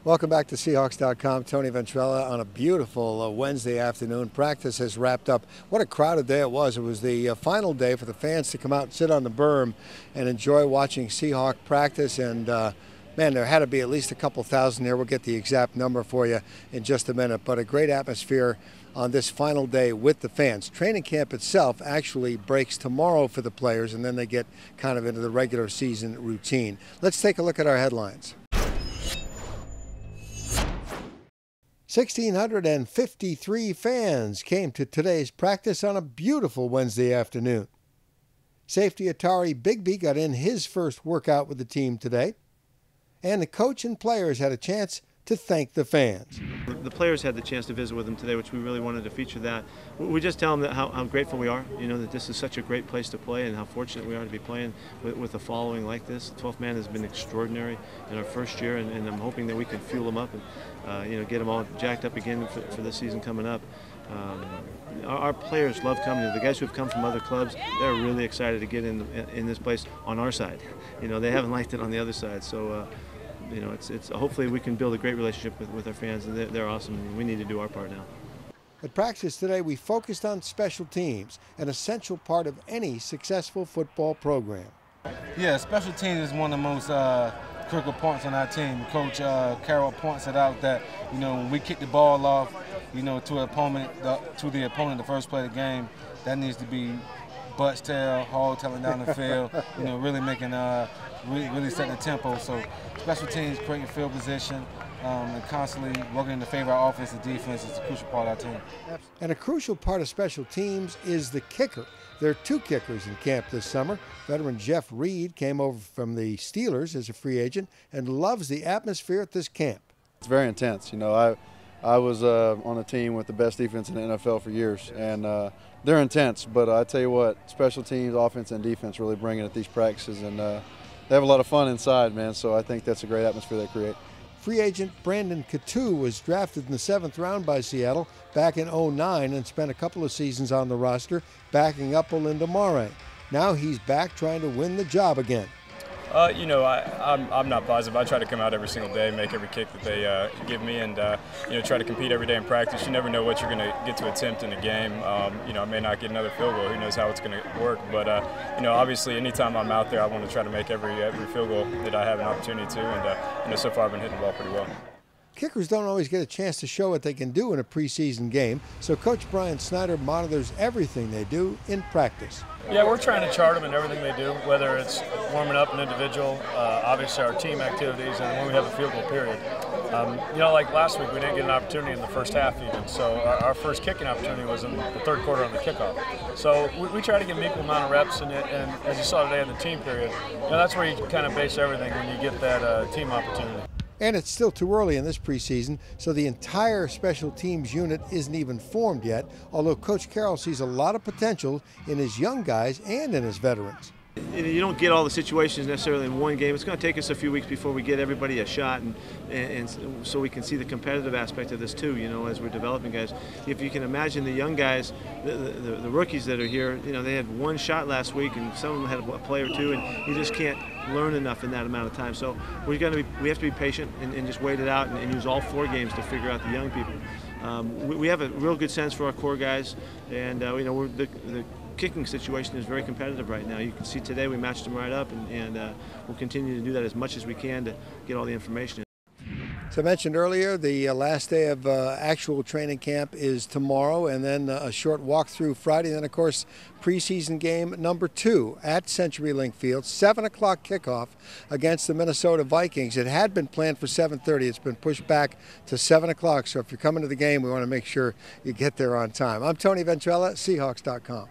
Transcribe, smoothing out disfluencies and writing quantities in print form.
Welcome back to Seahawks.com. Tony Ventrella on a beautiful Wednesday afternoon. Practice has wrapped up. What a crowded day it was. It was the final day for the fans to come out and sit on the berm and enjoy watching Seahawk practice. And man, there had to be at least a couple thousand there. We'll get the exact number for you in just a minute. But a great atmosphere on this final day with the fans. Training camp itself actually breaks tomorrow for the players, and then they get kind of into the regular season routine. Let's take a look at our headlines. 1,653 fans came to today's practice on a beautiful Wednesday afternoon. Safety Atari Bigby got in his first workout with the team today, and the coach and players had a chance to thank the fans. The players had the chance to visit with them today, which we really wanted to feature that. We just tell them that how grateful we are, that this is such a great place to play and how fortunate we are to be playing with a following like this. The 12th man has been extraordinary in our first year, and I'm hoping that we can fuel them up and get them all jacked up again for the season coming up. Our players love coming. The guys who have come from other clubs, they're really excited to get in this place on our side. They haven't liked it on the other side, so it's hopefully we can build a great relationship with our fans, and they're awesome, and we need to do our part now. At practice today, we focused on special teams, an essential part of any successful football program. Yeah, special teams is one of the most critical points on our team. Coach Carroll points it out that when we kick the ball off, to the opponent the first play of the game, that needs to be butts tail, hog tailing down the field. Really making really setting the tempo. So special teams creating field position and constantly working to favor our offense and defense is a crucial part of our team. And a crucial part of special teams is the kicker. There are two kickers in camp this summer. Veteran Jeff Reed came over from the Steelers as a free agent and loves the atmosphere at this camp. It's very intense. I was on a team with the best defense in the NFL for years, and they're intense. But I tell you what, special teams, offense, and defense really bring it at these practices, and they have a lot of fun inside, man. So I think that's a great atmosphere they create. Free agent Brandon Coutu was drafted in the 7th round by Seattle back in '09 and spent a couple of seasons on the roster, backing up Olinda Mare. Now he's back trying to win the job again. I'm not positive. I try to come out every single day, make every kick that they give me, and try to compete every day in practice. You never know what you're going to get to attempt in a game. I may not get another field goal. Who knows how it's going to work? But obviously, anytime I'm out there, I want to try to make every field goal that I have an opportunity to. And so far, I've been hitting the ball pretty well. Kickers don't always get a chance to show what they can do in a preseason game, so Coach Brian Snyder monitors everything they do in practice. Yeah, we're trying to chart them in everything they do, whether it's warming up an individual, obviously our team activities, and when we have a field goal period. Like last week, we didn't get an opportunity in the first half even, so our first kicking opportunity was in the third quarter on the kickoff. So we try to get an equal amount of reps, and as you saw today in the team period, that's where you kind of base everything when you get that team opportunity. And it's still too early in this preseason, so the entire special teams unit isn't even formed yet, although Coach Carroll sees a lot of potential in his young guys and in his veterans. You don't get all the situations necessarily in one game. It's going to take us a few weeks before we get everybody a shot, and so we can see the competitive aspect of this too, as we're developing guys. If you can imagine the young guys, the rookies that are here, they had one shot last week, and some of them had a play or two, and you just can't learn enough in that amount of time. So we have to be patient and just wait it out and use all 4 games to figure out the young people. We have a real good sense for our core guys, and the kicking situation is very competitive right now. You can see today we matched them right up, and we'll continue to do that as much as we can to get all the information. As I mentioned earlier, the last day of actual training camp is tomorrow, and then a short walkthrough Friday. Then, of course, preseason game number 2 at CenturyLink Field, 7 o'clock kickoff against the Minnesota Vikings. It had been planned for 7:30. It's been pushed back to 7 o'clock. So if you're coming to the game, we want to make sure you get there on time. I'm Tony Ventrella, Seahawks.com.